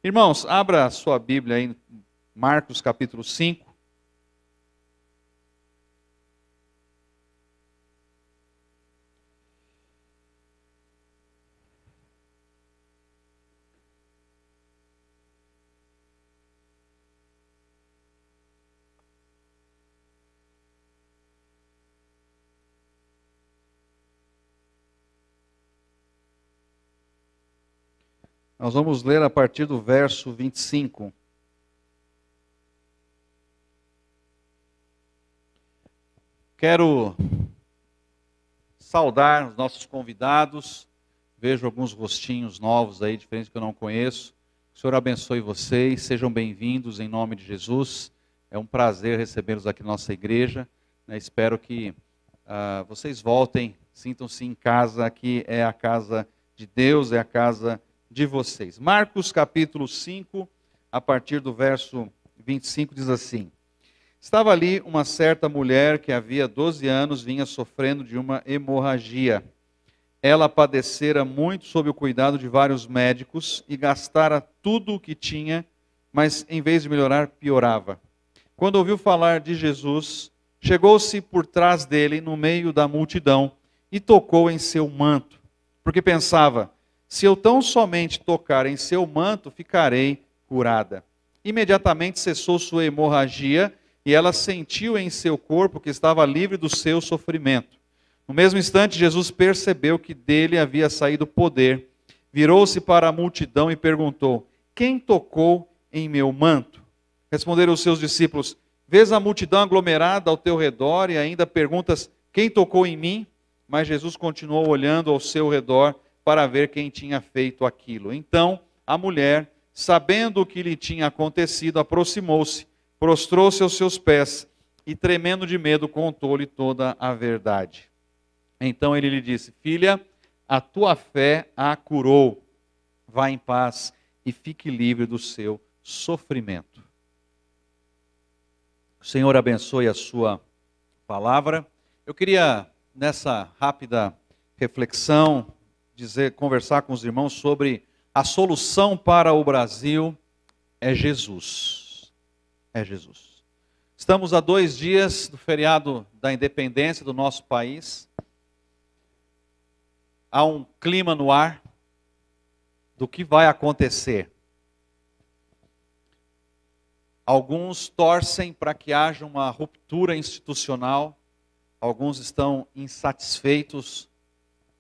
Irmãos, abra a sua Bíblia aí, Marcos capítulo 5. Nós vamos ler a partir do verso 25. Quero saudar os nossos convidados. Vejo alguns rostinhos novos aí, diferentes que eu não conheço. Que o Senhor abençoe vocês, sejam bem-vindos em nome de Jesus. É um prazer recebê-los aqui na nossa igreja. Espero que vocês voltem, sintam-se em casa. Aqui é a casa de Deus, é a casa de vocês. Marcos capítulo 5, a partir do verso 25, diz assim: Estava ali uma certa mulher que havia 12 anos vinha sofrendo de uma hemorragia. Ela padecera muito sob o cuidado de vários médicos e gastara tudo o que tinha, mas em vez de melhorar, piorava. Quando ouviu falar de Jesus, chegou-se por trás dele, no meio da multidão, e tocou em seu manto, porque pensava: se eu tão somente tocar em seu manto, ficarei curada. Imediatamente cessou sua hemorragia e ela sentiu em seu corpo que estava livre do seu sofrimento. No mesmo instante, Jesus percebeu que dele havia saído poder. Virou-se para a multidão e perguntou: quem tocou em meu manto? Responderam os seus discípulos: vês a multidão aglomerada ao teu redor e ainda perguntas: quem tocou em mim? Mas Jesus continuou olhando ao seu redor para ver quem tinha feito aquilo. Então, a mulher, sabendo o que lhe tinha acontecido, aproximou-se, prostrou-se aos seus pés e, tremendo de medo, contou-lhe toda a verdade. Então ele lhe disse: filha, a tua fé a curou. Vá em paz e fique livre do seu sofrimento. O Senhor abençoe a sua palavra. Eu queria, nessa rápida reflexão, conversar com os irmãos sobre a solução para o Brasil é Jesus. É Jesus. Estamos a 2 dias do feriado da independência do nosso país. Há um clima no ar do que vai acontecer. Alguns torcem para que haja uma ruptura institucional, alguns estão insatisfeitos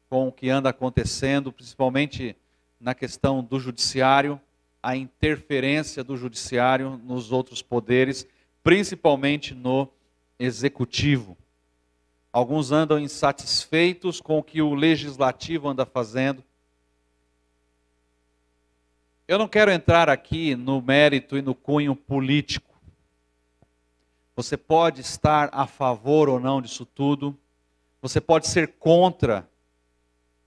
com o que anda acontecendo, principalmente na questão do judiciário, a interferência do judiciário nos outros poderes, principalmente no executivo. Alguns andam insatisfeitos com o que o legislativo anda fazendo. Eu não quero entrar aqui no mérito e no cunho político. Você pode estar a favor ou não disso tudo, você pode ser contra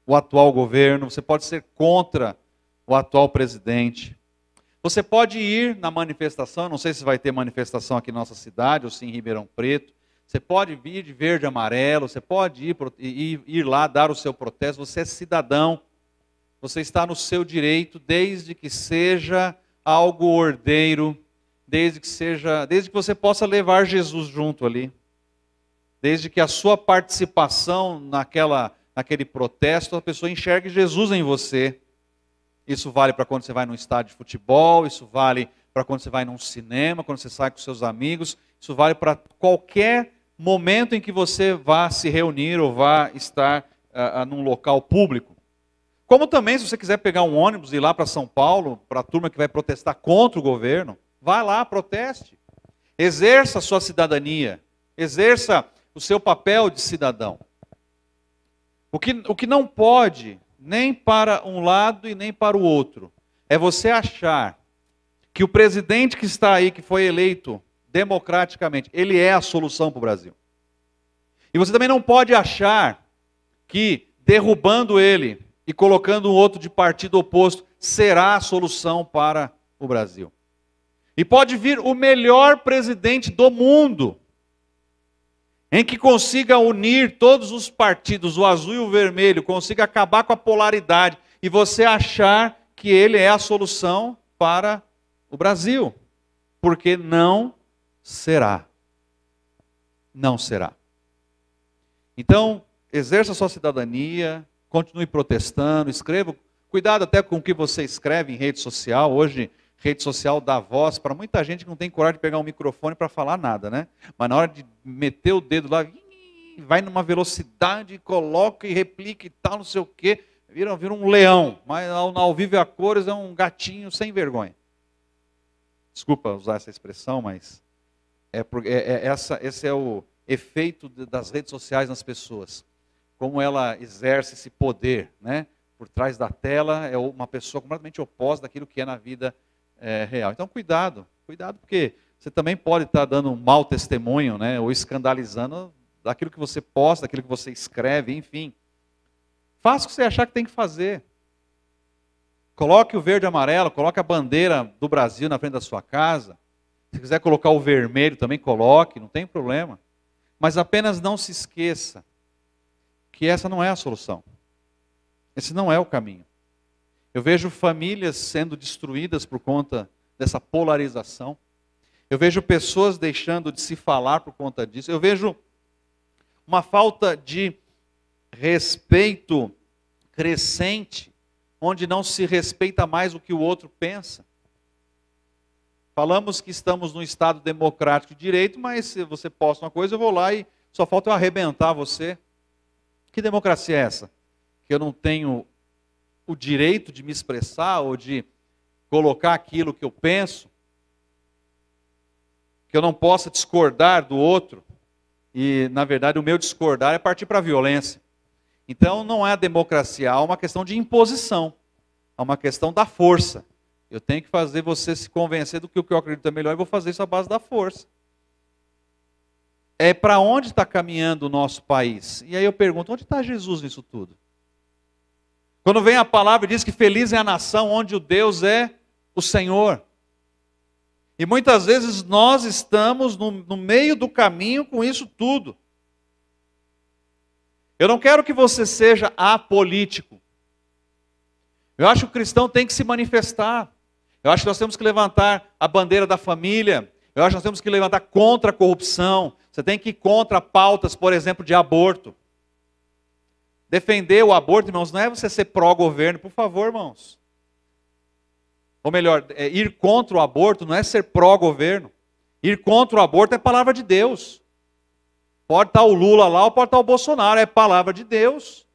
o atual governo, você pode ser contra o atual presidente. Você pode ir na manifestação, não sei se vai ter manifestação aqui na nossa cidade, ou se em Ribeirão Preto. Você pode vir de verde e amarelo, você pode ir lá dar o seu protesto. Você é cidadão, você está no seu direito, desde que seja algo ordeiro, desde que você possa levar Jesus junto ali. Desde que a sua participação naquele protesto, a pessoa enxergue Jesus em você. Isso vale para quando você vai num estádio de futebol, isso vale para quando você vai num cinema, quando você sai com seus amigos, isso vale para qualquer momento em que você vá se reunir ou vá estar num local público. Como também, se você quiser pegar um ônibus e ir lá para São Paulo, para a turma que vai protestar contra o governo, vá lá, proteste. Exerça a sua cidadania, exerça o seu papel de cidadão. O que não pode, nem para um lado e nem para o outro, é você achar que o presidente que está aí, que foi eleito democraticamente, ele é a solução para o Brasil. E você também não pode achar que derrubando ele e colocando um outro de partido oposto será a solução para o Brasil. E pode vir o melhor presidente do mundo, em que consiga unir todos os partidos, o azul e o vermelho, consiga acabar com a polaridade, e você achar que ele é a solução, para o Brasil, porque não será. Não será. Então, exerça a sua cidadania, continue protestando, escreva. Cuidado até com o que você escreve em rede social. Hoje, rede social dá voz para muita gente que não tem coragem de pegar um microfone para falar nada, né? Mas na hora de meter o dedo lá, vai numa velocidade, coloca e replica e tal, não sei o quê. Vira um leão, mas ao vivo e a cores é um gatinho sem vergonha. Desculpa usar essa expressão, mas esse é o efeito das redes sociais nas pessoas. Como ela exerce esse poder, né? Por trás da tela é uma pessoa completamente oposta daquilo que é na vida real. Então cuidado porque você também pode estar dando um mau testemunho, né? Ou escandalizando daquilo que você posta, daquilo que você escreve, enfim. Faça o que você achar que tem que fazer. Coloque o verde e amarelo, coloque a bandeira do Brasil na frente da sua casa. Se quiser colocar o vermelho, também coloque, não tem problema. Mas apenas não se esqueça que essa não é a solução. Esse não é o caminho. Eu vejo famílias sendo destruídas por conta dessa polarização. Eu vejo pessoas deixando de se falar por conta disso. Eu vejo uma falta de respeito crescente, onde não se respeita mais o que o outro pensa. Falamos que estamos num Estado democrático de direito, mas se você posta uma coisa, eu vou lá e só falta eu arrebentar você. Que democracia é essa? Que eu não tenho o direito de me expressar ou de colocar aquilo que eu penso? Que eu não possa discordar do outro? E, na verdade, o meu discordar é partir para a violência. Então, não é a democracia, há uma questão de imposição. Há uma questão da força. Eu tenho que fazer você se convencer do que o que eu acredito é melhor e vou fazer isso à base da força. É para onde está caminhando o nosso país? E aí eu pergunto, onde está Jesus nisso tudo? Quando vem a palavra e diz que feliz é a nação onde o Deus é o Senhor. E muitas vezes nós estamos no meio do caminho com isso tudo. Eu não quero que você seja apolítico. Eu acho que o cristão tem que se manifestar. Eu acho que nós temos que levantar a bandeira da família. Eu acho que nós temos que levantar contra a corrupção. Você tem que ir contra pautas, por exemplo, de aborto. Defender o aborto, irmãos, não é você ser pró-governo, por favor, irmãos. Ou melhor, ir contra o aborto não é ser pró-governo. Ir contra o aborto é palavra de Deus. Pode estar o Lula lá ou pode estar o Bolsonaro, é palavra de Deus.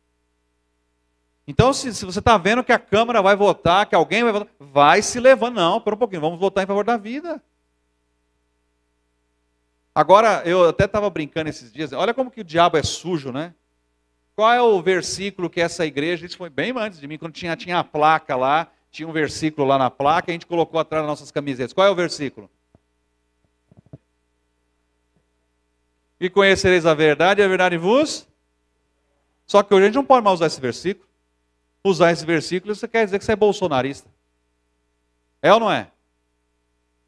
Então, se você está vendo que a Câmara vai votar, que alguém vai votar, vai se levando. Não, espera um pouquinho, vamos votar em favor da vida. Agora, eu até estava brincando esses dias, olha como que o diabo é sujo, né? Qual é o versículo que essa igreja, isso foi bem antes de mim, quando tinha a placa lá, tinha um versículo lá na placa, e a gente colocou atrás das nossas camisetas. Qual é o versículo? E conhecereis a verdade, e a verdade vos... Só que hoje a gente não pode mais usar esse versículo. Usar esse versículo, isso quer dizer que você é bolsonarista. É ou não é?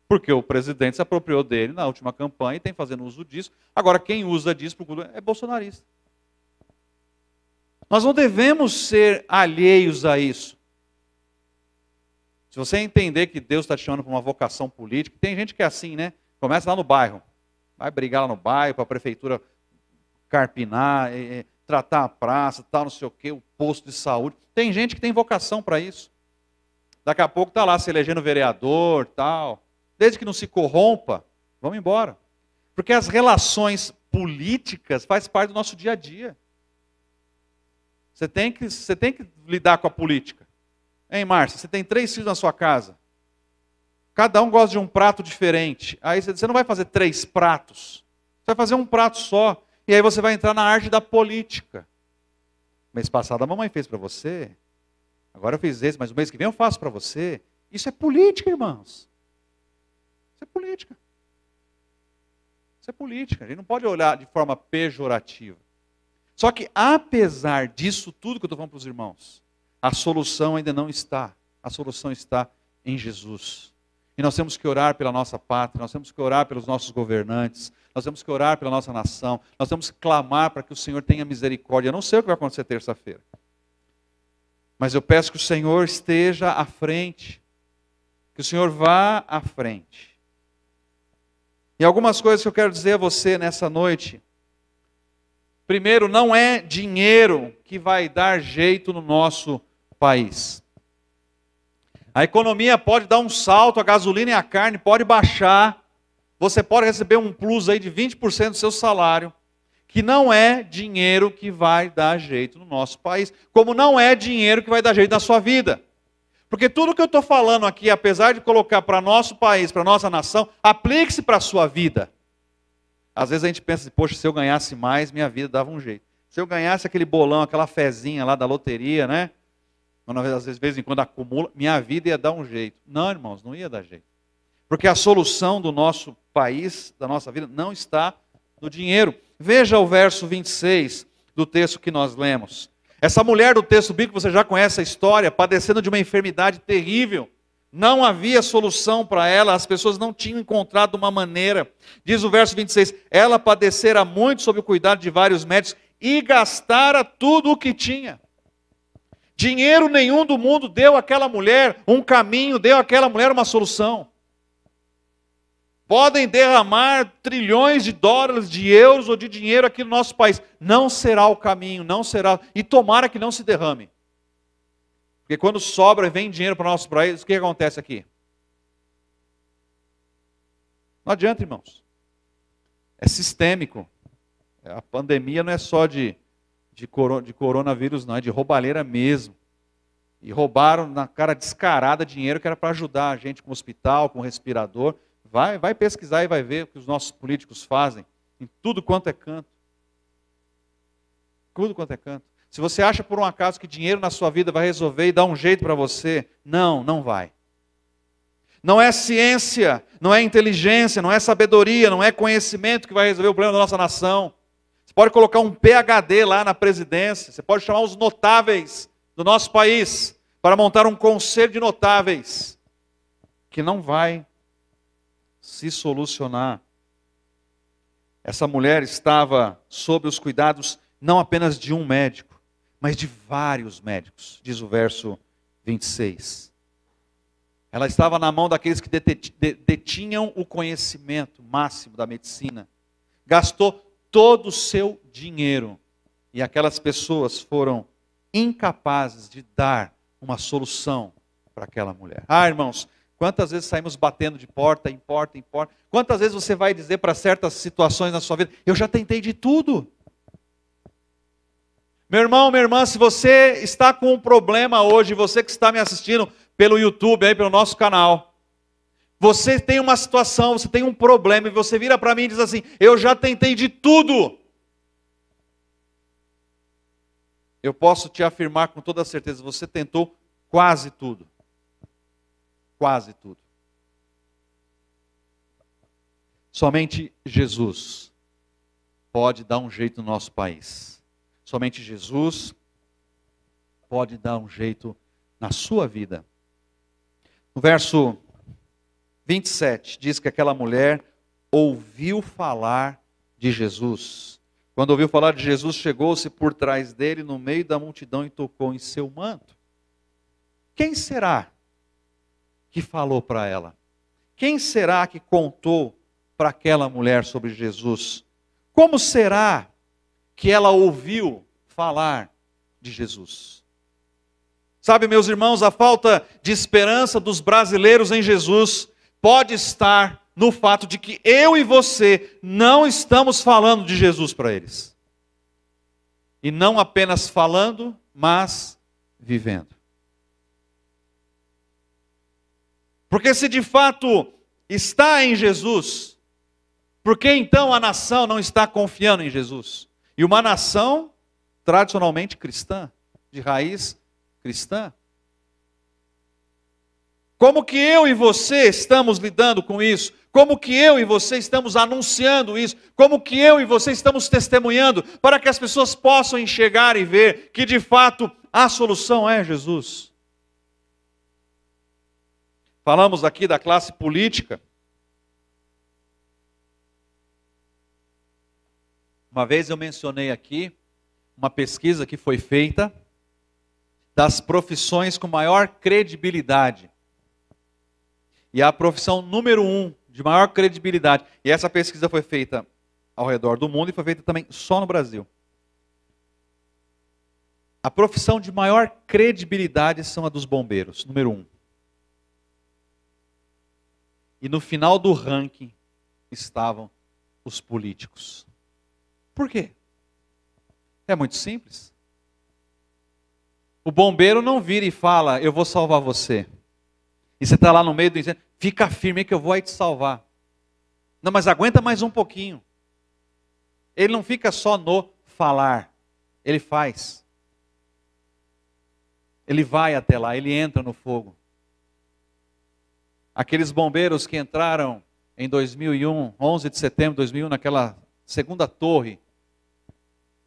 Porque o presidente se apropriou dele na última campanha e tem fazendo uso disso. Agora, quem usa disso é bolsonarista. Nós não devemos ser alheios a isso. Se você entender que Deus está te chamando para uma vocação política, tem gente que é assim, né? Começa lá no bairro. Vai brigar lá no bairro, para a prefeitura carpinar, tratar a praça, tal, não sei o quê, o posto de saúde. Tem gente que tem vocação para isso. Daqui a pouco está lá se elegendo vereador, tal. Desde que não se corrompa, vamos embora. Porque as relações políticas fazem parte do nosso dia a dia. Você tem que lidar com a política. Hein, Márcia? Você tem 3 filhos na sua casa. Cada um gosta de um prato diferente. Aí você não vai fazer 3 pratos. Você vai fazer um prato só. E aí você vai entrar na arte da política. Mês passado a mamãe fez para você. Agora eu fiz esse, mas o mês que vem eu faço para você. Isso é política, irmãos. Isso é política. Isso é política. A gente não pode olhar de forma pejorativa. Só que apesar disso tudo que eu estou falando para os irmãos, a solução ainda não está. A solução está em Jesus. E nós temos que orar pela nossa pátria, nós temos que orar pelos nossos governantes, nós temos que orar pela nossa nação, nós temos que clamar para que o Senhor tenha misericórdia. Eu não sei o que vai acontecer terça-feira. Mas eu peço que o Senhor esteja à frente. Que o Senhor vá à frente. E algumas coisas que eu quero dizer a você nessa noite. Primeiro, não é dinheiro que vai dar jeito no nosso país. A economia pode dar um salto, a gasolina e a carne pode baixar. Você pode receber um plus aí de 20% do seu salário, que não é dinheiro que vai dar jeito no nosso país, como não é dinheiro que vai dar jeito na sua vida. Porque tudo que eu estou falando aqui, apesar de colocar para nosso país, para nossa nação, aplique-se para a sua vida. Às vezes a gente pensa, poxa, se eu ganhasse mais, minha vida dava um jeito. Se eu ganhasse aquele bolão, aquela fezinha lá da loteria, né? Às vezes, de vez em quando acumula, minha vida ia dar um jeito. Não, irmãos, não ia dar jeito. Porque a solução do nosso país, da nossa vida, não está no dinheiro. Veja o verso 26 do texto que nós lemos. Essa mulher do texto bíblico, você já conhece a história, padecendo de uma enfermidade terrível. Não havia solução para ela, as pessoas não tinham encontrado uma maneira. Diz o verso 26, ela padecera muito sob o cuidado de vários médicos e gastara tudo o que tinha. Dinheiro nenhum do mundo deu àquela mulher um caminho, deu àquela mulher uma solução. Podem derramar trilhões de dólares, de euros ou de dinheiro aqui no nosso país. Não será o caminho, não será. E tomara que não se derrame. Porque quando sobra e vem dinheiro para o nosso país, o que acontece aqui? Não adianta, irmãos. É sistêmico. A pandemia não é só de coronavírus, não. É de roubalheira mesmo. E roubaram na cara descarada dinheiro que era para ajudar a gente com hospital, com respirador. Vai pesquisar e vai ver o que os nossos políticos fazem. Em tudo quanto é canto. Tudo quanto é canto. Se você acha por um acaso que dinheiro na sua vida vai resolver e dar um jeito para você, não vai. Não é ciência, não é inteligência, não é sabedoria, não é conhecimento que vai resolver o problema da nossa nação. Você pode colocar um PhD lá na presidência, você pode chamar os notáveis do nosso país para montar um conselho de notáveis, que não vai se solucionar. Essa mulher estava sob os cuidados não apenas de um médico, mas de vários médicos, diz o verso 26. Ela estava na mão daqueles que detinham o conhecimento máximo da medicina. Gastou todo o seu dinheiro. E aquelas pessoas foram incapazes de dar uma solução para aquela mulher. Irmãos, quantas vezes saímos batendo de porta em porta em porta? Quantas vezes você vai dizer para certas situações na sua vida, eu já tentei de tudo. Meu irmão, minha irmã, se você está com um problema hoje, você que está me assistindo pelo YouTube, aí, pelo nosso canal, você tem uma situação, você tem um problema, e você vira para mim e diz assim, eu já tentei de tudo. Eu posso te afirmar com toda certeza, você tentou quase tudo. Quase tudo. Somente Jesus pode dar um jeito no nosso país. Somente Jesus pode dar um jeito na sua vida. No verso 27, diz que aquela mulher ouviu falar de Jesus. Quando ouviu falar de Jesus, chegou-se por trás dele, no meio da multidão, e tocou em seu manto. Quem será que falou para ela? Quem será que contou para aquela mulher sobre Jesus? Como será que ela ouviu falar de Jesus? Sabe, meus irmãos, a falta de esperança dos brasileiros em Jesus pode estar no fato de que eu e você não estamos falando de Jesus para eles. E não apenas falando, mas vivendo. Porque se de fato está em Jesus, por que então a nação não está confiando em Jesus? E uma nação tradicionalmente cristã, de raiz cristã. Como que eu e você estamos lidando com isso? Como que eu e você estamos anunciando isso? Como que eu e você estamos testemunhando para que as pessoas possam enxergar e ver que de fato a solução é Jesus? Falamos aqui da classe política. Uma vez eu mencionei aqui uma pesquisa que foi feita das profissões com maior credibilidade. E a profissão número 1, de maior credibilidade. E essa pesquisa foi feita ao redor do mundo e foi feita também só no Brasil. A profissão de maior credibilidade são a dos bombeiros, número 1. E no final do ranking estavam os políticos. Por quê? É muito simples. O bombeiro não vira e fala, eu vou salvar você. E você está lá no meio do incêndio, fica firme que eu vou aí te salvar. Não, mas aguenta mais um pouquinho. Ele não fica só no falar, ele faz. Ele vai até lá, ele entra no fogo. Aqueles bombeiros que entraram em 2001, 11 de setembro de 2001, naquela segunda torre,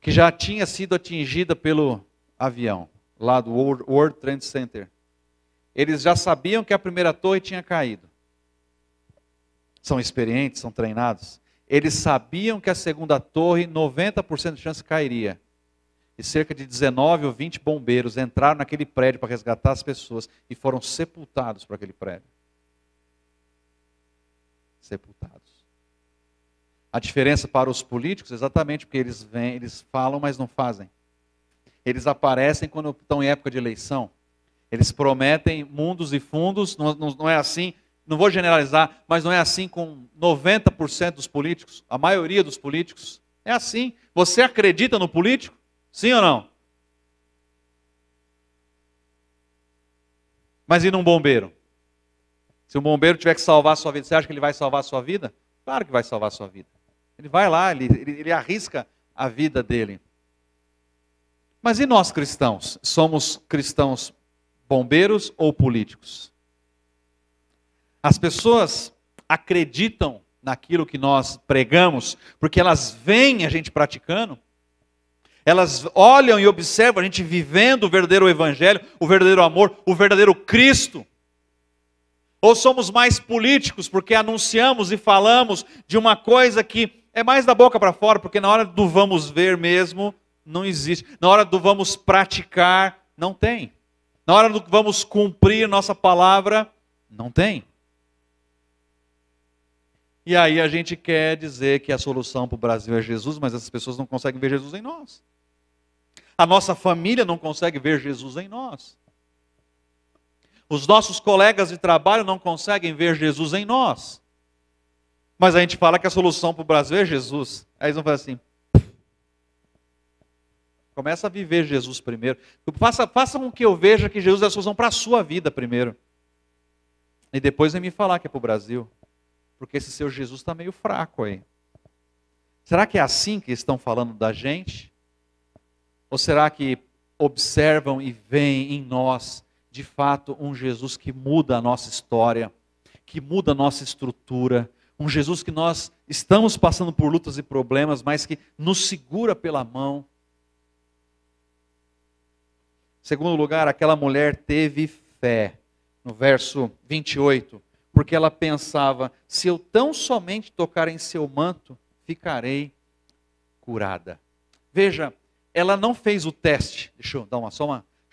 que já tinha sido atingida pelo avião, lá do World Trade Center. Eles já sabiam que a primeira torre tinha caído. São experientes, são treinados. Eles sabiam que a segunda torre, 90% de chance cairia. E cerca de 19 ou 20 bombeiros entraram naquele prédio para resgatar as pessoas e foram sepultados por aquele prédio. Sepultados. A diferença para os políticos é exatamente porque eles vêm, eles falam, mas não fazem. Eles aparecem quando estão em época de eleição. Eles prometem mundos e fundos, não é assim, não vou generalizar, mas não é assim com 90% dos políticos, a maioria dos políticos. É assim. Você acredita no político? Sim ou não? Mas e num bombeiro? Se um bombeiro tiver que salvar a sua vida, você acha que ele vai salvar a sua vida? Claro que vai salvar a sua vida. Ele vai lá, ele arrisca a vida dele. Mas e nós cristãos? Somos cristãos bombeiros ou políticos? As pessoas acreditam naquilo que nós pregamos, porque elas veem a gente praticando, elas olham e observam a gente vivendo o verdadeiro evangelho, o verdadeiro amor, o verdadeiro Cristo. Ou somos mais políticos porque anunciamos e falamos de uma coisa que é mais da boca para fora, porque na hora do vamos ver mesmo, não existe. Na hora do vamos praticar, não tem. Na hora do vamos cumprir nossa palavra, não tem. E aí a gente quer dizer que a solução para o Brasil é Jesus, mas essas pessoas não conseguem ver Jesus em nós. A nossa família não consegue ver Jesus em nós. Os nossos colegas de trabalho não conseguem ver Jesus em nós. Mas a gente fala que a solução para o Brasil é Jesus. Aí eles vão falar assim, começa a viver Jesus primeiro. Faça com que eu veja que Jesus é a solução para a sua vida primeiro. E depois vem me falar que é para o Brasil. Porque esse seu Jesus está meio fraco aí. Será que é assim que estão falando da gente? Ou será que observam e veem em nós, de fato, um Jesus que muda a nossa história, que muda a nossa estrutura, um Jesus que nós estamos passando por lutas e problemas, mas que nos segura pela mão? Em segundo lugar, aquela mulher teve fé, no verso 28, porque ela pensava, se eu tão somente tocar em seu manto, ficarei curada. Veja, ela não fez o teste. Deixa eu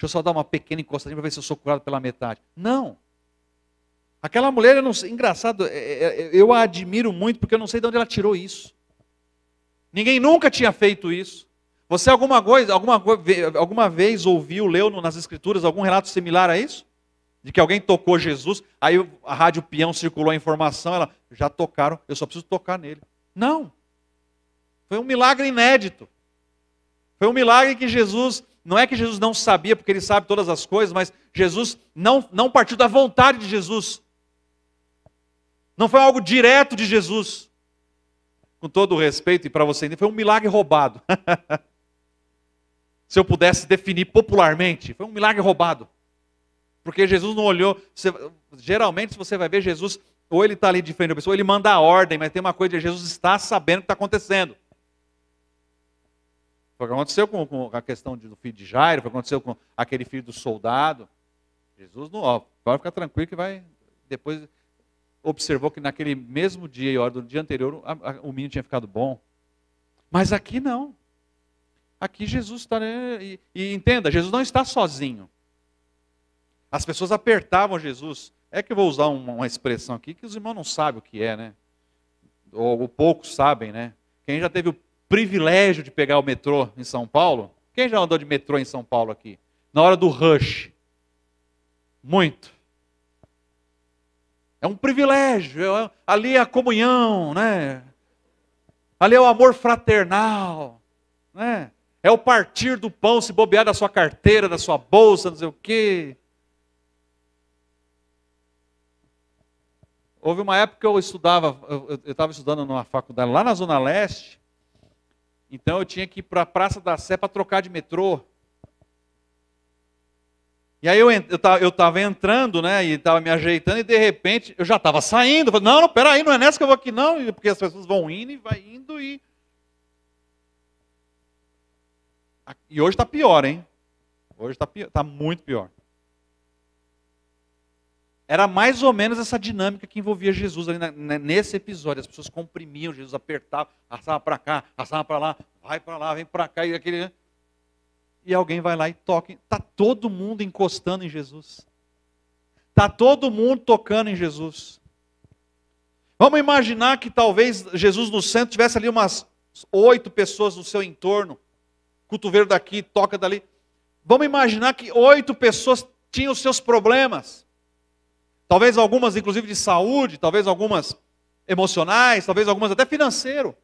só dar uma pequena encostadinha para ver se eu sou curado pela metade. Não. Aquela mulher, engraçado, eu a admiro muito porque eu não sei de onde ela tirou isso. Ninguém nunca tinha feito isso. Você alguma vez ouviu, leu nas Escrituras algum relato similar a isso? De que alguém tocou Jesus, aí a rádio peão circulou a informação, ela, já tocaram, eu só preciso tocar nele. Não. Foi um milagre inédito. Foi um milagre que Jesus, não é que Jesus não sabia, porque ele sabe todas as coisas, mas Jesus não partiu da vontade de Jesus. Não foi algo direto de Jesus. Com todo o respeito, e para você entender, foi um milagre roubado. Se eu pudesse definir popularmente, foi um milagre roubado. Porque Jesus não olhou. Geralmente, se você vai ver Jesus, ou ele está ali de frente da pessoa, ou ele manda a ordem, mas tem uma coisa de Jesus está sabendo o que está acontecendo. Foi o que aconteceu com a questão do filho de Jairo, foi o que aconteceu com aquele filho do soldado. Jesus não, pode ficar tranquilo que vai. Depois observou que naquele mesmo dia, do dia anterior, o menino tinha ficado bom. Mas aqui não. Aqui Jesus está. E entenda, Jesus não está sozinho. As pessoas apertavam Jesus. É que eu vou usar uma expressão aqui que os irmãos não sabem o que é, né? Ou poucos sabem, né? Quem já teve o privilégio de pegar o metrô em São Paulo? Quem já andou de metrô em São Paulo aqui? Na hora do rush. Muito. É um privilégio. Ali é a comunhão, né? Ali é o amor fraternal, né? É o partir do pão, se bobear da sua carteira, da sua bolsa, não sei o quê. Houve uma época que eu estava estudando numa faculdade lá na Zona Leste, então eu tinha que ir para a Praça da Sé para trocar de metrô. E aí eu estava entrando, né, e estava me ajeitando, e de repente eu já estava saindo. Falei, não, peraí, não é nessa que eu vou aqui não, porque as pessoas vão indo e vai indo e... E hoje está pior, hein? Hoje está muito pior. Era mais ou menos essa dinâmica que envolvia Jesus ali nesse episódio. As pessoas comprimiam Jesus, apertavam, arrastavam para cá, arrastavam para lá, vem para cá, e alguém vai lá e toca. Está todo mundo encostando em Jesus. Está todo mundo tocando em Jesus. Vamos imaginar que talvez Jesus no centro tivesse ali umas 8 pessoas no seu entorno. Cotovelo daqui, toca dali. Vamos imaginar que 8 pessoas tinham os seus problemas. Talvez algumas, inclusive, de saúde, talvez algumas emocionais, talvez algumas até financeiro.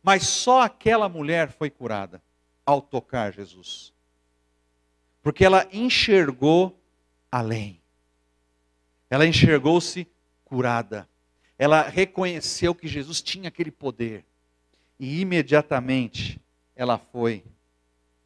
Mas só aquela mulher foi curada ao tocar Jesus. Porque ela enxergou além. Ela enxergou-se curada. Ela reconheceu que Jesus tinha aquele poder. E imediatamente ela foi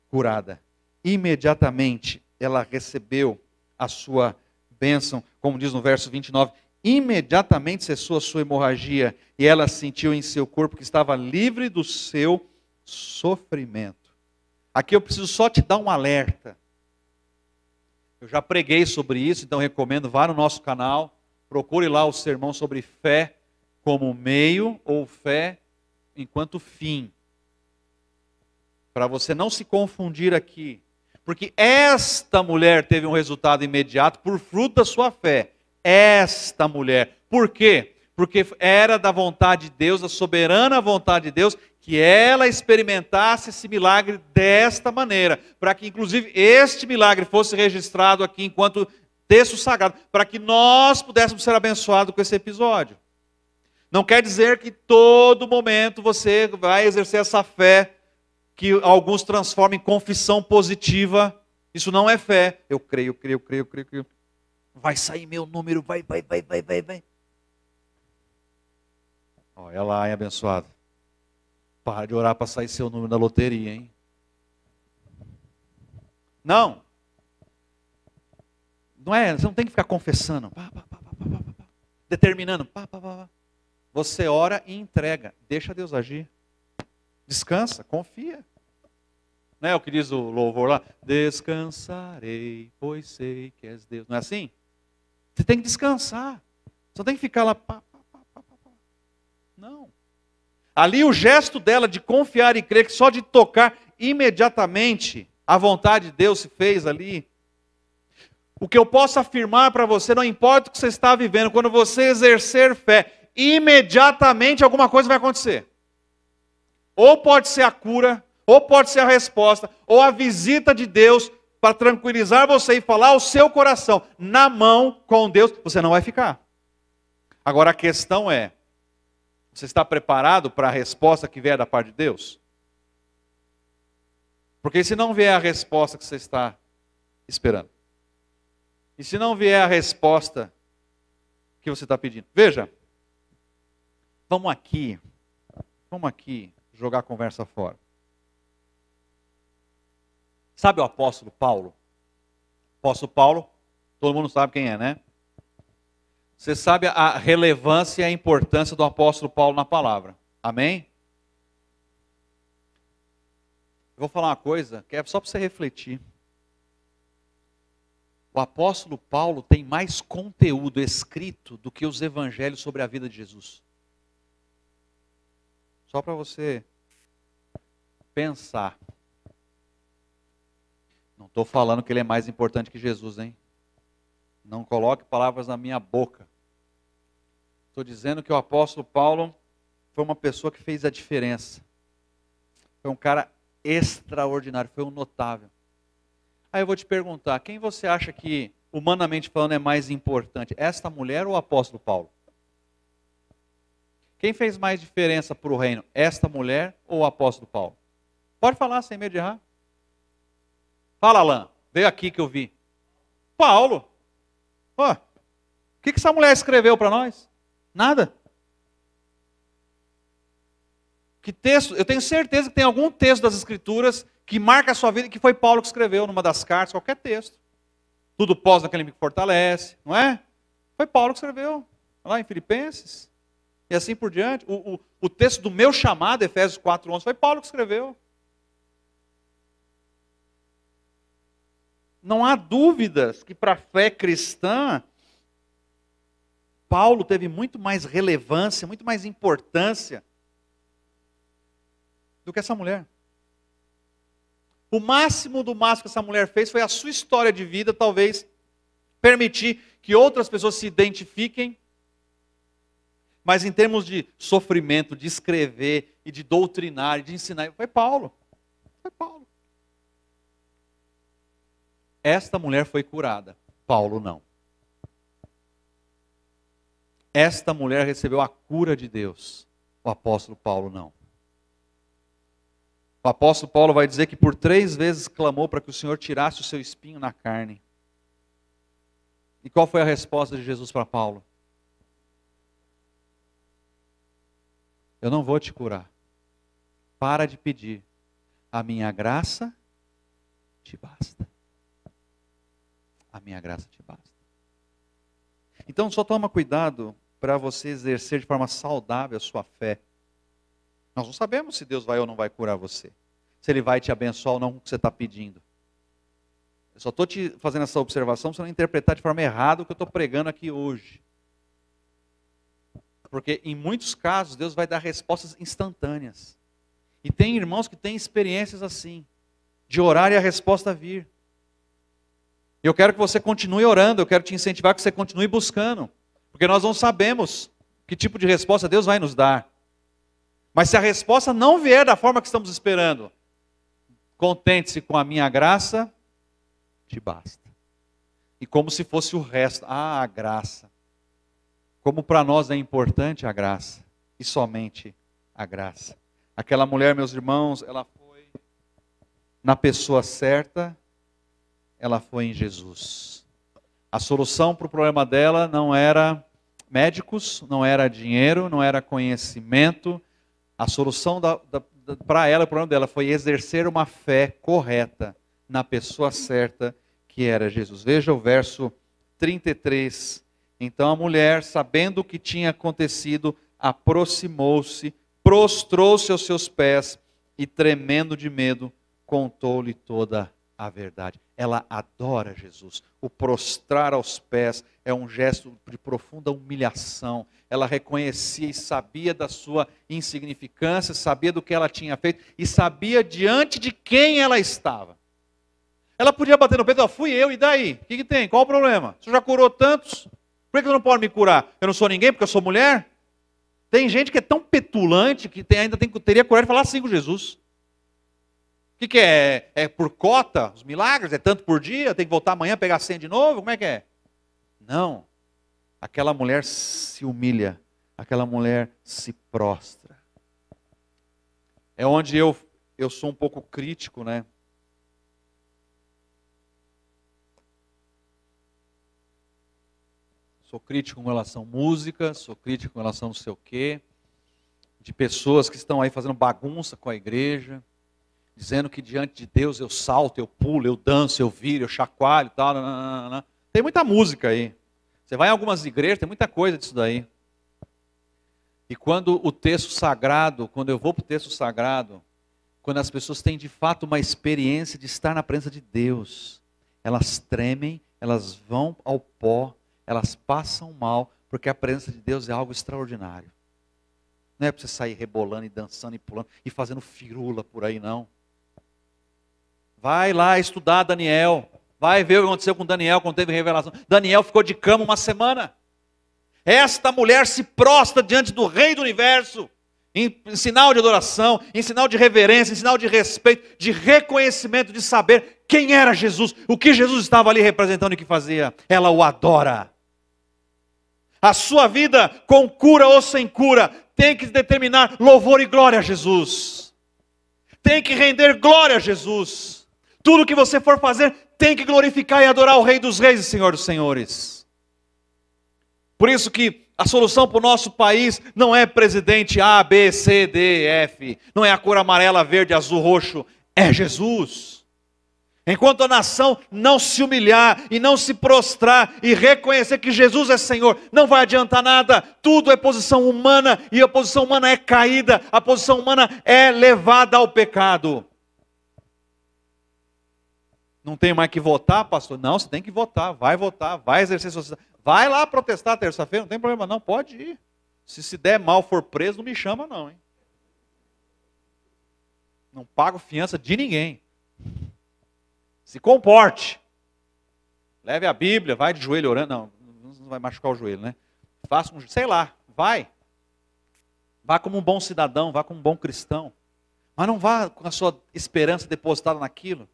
curada. Imediatamente ela recebeu a sua bênção, como diz no verso 29. Imediatamente cessou a sua hemorragia e ela sentiu em seu corpo que estava livre do seu sofrimento. Aqui eu preciso só te dar um alerta. Eu já preguei sobre isso, então recomendo, vá no nosso canal, procure lá o sermão sobre fé como meio ou fé enquanto fim. Para você não se confundir aqui. Porque esta mulher teve um resultado imediato por fruto da sua fé. Esta mulher. Por quê? Porque era da vontade de Deus, da soberana vontade de Deus, que ela experimentasse esse milagre desta maneira. Para que, inclusive, este milagre fosse registrado aqui enquanto texto sagrado. Para que nós pudéssemos ser abençoados com esse episódio. Não quer dizer que todo momento você vai exercer essa fé que alguns transformam em confissão positiva. Isso não é fé. Eu creio. Vai sair meu número, vai. Olha lá, hein, abençoado. Para de orar para sair seu número da loteria, hein? Não. Não é, você não tem que ficar confessando. Determinando. Você ora e entrega. Deixa Deus agir. Descansa, confia. Não é o que diz o louvor lá? Descansarei, pois sei que és Deus. Não é assim? Você tem que descansar. Você não tem que ficar lá. Não. Ali o gesto dela de confiar e crer, que só de tocar imediatamente a vontade de Deus se fez ali. O que eu posso afirmar para você, não importa o que você está vivendo, quando você exercer fé, imediatamente alguma coisa vai acontecer. Ou pode ser a cura, ou pode ser a resposta, ou a visita de Deus para tranquilizar você e falar ao seu coração, na mão com Deus, você não vai ficar. Agora a questão é, você está preparado para a resposta que vier da parte de Deus? Porque se não vier a resposta que você está esperando, e se não vier a resposta que você está pedindo, veja, vamos aqui jogar a conversa fora. Sabe o apóstolo Paulo? Apóstolo Paulo, todo mundo sabe quem é, né? Você sabe a relevância e a importância do apóstolo Paulo na palavra. Amém? Eu vou falar uma coisa que é só para você refletir. O apóstolo Paulo tem mais conteúdo escrito do que os evangelhos sobre a vida de Jesus. Só para você pensar. Não estou falando que ele é mais importante que Jesus, hein? Não coloque palavras na minha boca. Estou dizendo que o apóstolo Paulo foi uma pessoa que fez a diferença. Foi um cara extraordinário, foi um notável. Aí eu vou te perguntar, quem você acha que, humanamente falando, é mais importante? Esta mulher ou o apóstolo Paulo? Quem fez mais diferença para o reino? Esta mulher ou o apóstolo Paulo? Pode falar sem medo de errar. Fala, Alain. Veio aqui que eu vi. Paulo. O que essa mulher escreveu para nós? Nada. Que texto? Eu tenho certeza que tem algum texto das Escrituras que marca a sua vida, que foi Paulo que escreveu numa das cartas, qualquer texto. Tudo pós naquele que fortalece, não é? Foi Paulo que escreveu, lá em Filipenses. E assim por diante. O texto do meu chamado, Efésios 4:11, foi Paulo que escreveu. Não há dúvidas que para a fé cristã, Paulo teve muito mais relevância, muito mais importância do que essa mulher. O máximo do máximo que essa mulher fez foi a sua história de vida, talvez, permitir que outras pessoas se identifiquem. Mas em termos de sofrimento, de escrever e de doutrinar e de ensinar, foi Paulo. Foi Paulo. Esta mulher foi curada, Paulo não. Esta mulher recebeu a cura de Deus, o apóstolo Paulo não. O apóstolo Paulo vai dizer que por 3 vezes clamou para que o Senhor tirasse o seu espinho na carne. E qual foi a resposta de Jesus para Paulo? Eu não vou te curar. Para de pedir. A minha graça te basta. A minha graça te basta. Então só toma cuidado para você exercer de forma saudável a sua fé. Nós não sabemos se Deus vai ou não vai curar você. Se Ele vai te abençoar ou não com o que você está pedindo. Eu só estou te fazendo essa observação para você não interpretar de forma errada o que eu estou pregando aqui hoje. Porque em muitos casos Deus vai dar respostas instantâneas. E tem irmãos que têm experiências assim, de orar e a resposta vir. Eu quero que você continue orando, eu quero te incentivar que você continue buscando. Porque nós não sabemos que tipo de resposta Deus vai nos dar. Mas se a resposta não vier da forma que estamos esperando, contente-se com a minha graça, te basta. E como se fosse o resto, a graça. Como para nós é importante a graça, e somente a graça. Aquela mulher, meus irmãos, ela foi na pessoa certa, ela foi em Jesus. A solução para o problema dela não era médicos, não era dinheiro, não era conhecimento. A solução para ela, o problema dela foi exercer uma fé correta na pessoa certa, que era Jesus. Veja o verso 33. Então a mulher, sabendo o que tinha acontecido, aproximou-se, prostrou-se aos seus pés e, tremendo de medo, contou-lhe toda a verdade. Ela adora Jesus. O prostrar aos pés é um gesto de profunda humilhação. Ela reconhecia e sabia da sua insignificância, sabia do que ela tinha feito e sabia diante de quem ela estava. Ela podia bater no peito, fui eu, e daí? O que tem? Qual o problema? O senhor já curou tantos? Por que não pode me curar? Eu não sou ninguém porque eu sou mulher? Tem gente que é tão petulante que teria coragem de falar assim com Jesus. O que é? É por cota, os milagres? É tanto por dia? Tem que voltar amanhã, pegar a senha de novo? Como é que é? Não. Aquela mulher se humilha. Aquela mulher se prostra. É onde eu sou um pouco crítico, né? Sou crítico com relação à música, sou crítico com relação a não sei o quê. De pessoas que estão aí fazendo bagunça com a igreja. Dizendo que diante de Deus eu salto, eu pulo, eu danço, eu viro, eu chacoalho e tal. Não. Tem muita música aí. Você vai em algumas igrejas, tem muita coisa disso daí. E quando o texto sagrado, quando eu vou para o texto sagrado, quando as pessoas têm de fato uma experiência de estar na presença de Deus, elas tremem, elas vão ao pó, elas passam mal, porque a presença de Deus é algo extraordinário. Não é para você sair rebolando e dançando e pulando e fazendo firula por aí, não. Vai lá estudar Daniel. Vai ver o que aconteceu com Daniel quando teve revelação. Daniel ficou de cama uma semana. Esta mulher se prostra diante do Rei do Universo, em sinal de adoração, em sinal de reverência, em sinal de respeito, de reconhecimento, de saber quem era Jesus, o que Jesus estava ali representando e que fazia. Ela o adora. A sua vida, com cura ou sem cura, tem que determinar louvor e glória a Jesus. Tem que render glória a Jesus. Tudo que você for fazer, tem que glorificar e adorar o Rei dos Reis e Senhor dos Senhores. Por isso que a solução para o nosso país não é presidente A, B, C, D, F. Não é a cor amarela, verde, azul, roxo. É Jesus. Enquanto a nação não se humilhar e não se prostrar e reconhecer que Jesus é Senhor, não vai adiantar nada. Tudo é posição humana e a posição humana é caída. A posição humana é levada ao pecado. Não tem mais que votar, pastor? Não, você tem que votar, vai exercer sua cidadania. Vai lá protestar terça-feira, não tem problema não, pode ir. Se der mal, for preso, não me chama não, hein? Não pago fiança de ninguém. Se comporte. Leve a Bíblia, vai de joelho orando. Não vai machucar o joelho, né? Faça sei lá, vai. Vá como um bom cidadão, vá como um bom cristão. Mas não vá com a sua esperança depositada naquilo.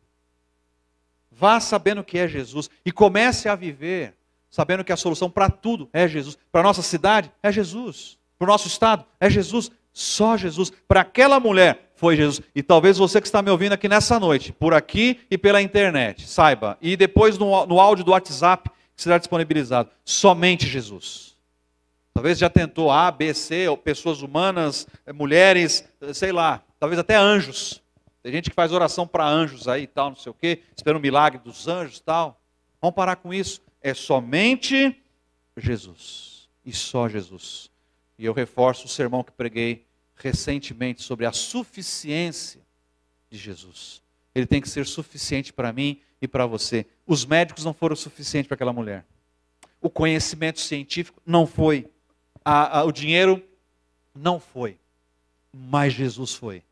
Vá sabendo que é Jesus. E comece a viver sabendo que a solução para tudo é Jesus. Para a nossa cidade, é Jesus. Para o nosso estado, é Jesus. Só Jesus. Para aquela mulher, foi Jesus. E talvez você que está me ouvindo aqui nessa noite, por aqui e pela internet, saiba. E depois no áudio do WhatsApp, que será disponibilizado. Somente Jesus. Talvez já tentou A, B, C, ou pessoas humanas, mulheres, sei lá. Talvez até anjos. Tem gente que faz oração para anjos aí e tal, não sei o quê. Espera um milagre dos anjos e tal. Vamos parar com isso. É somente Jesus. E só Jesus. E eu reforço o sermão que preguei recentemente sobre a suficiência de Jesus. Ele tem que ser suficiente para mim e para você. Os médicos não foram suficientes para aquela mulher. O conhecimento científico não foi. O dinheiro não foi. Mas Jesus foi.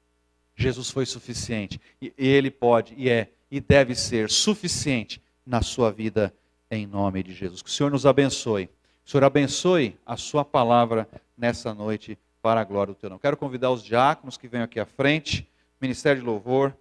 Jesus foi suficiente. E Ele pode, e é, e deve ser suficiente na sua vida, em nome de Jesus. Que o Senhor nos abençoe. Que o Senhor abençoe a sua palavra nessa noite para a glória do teu nome. Quero convidar os diáconos que venham aqui à frente, Ministério de Louvor.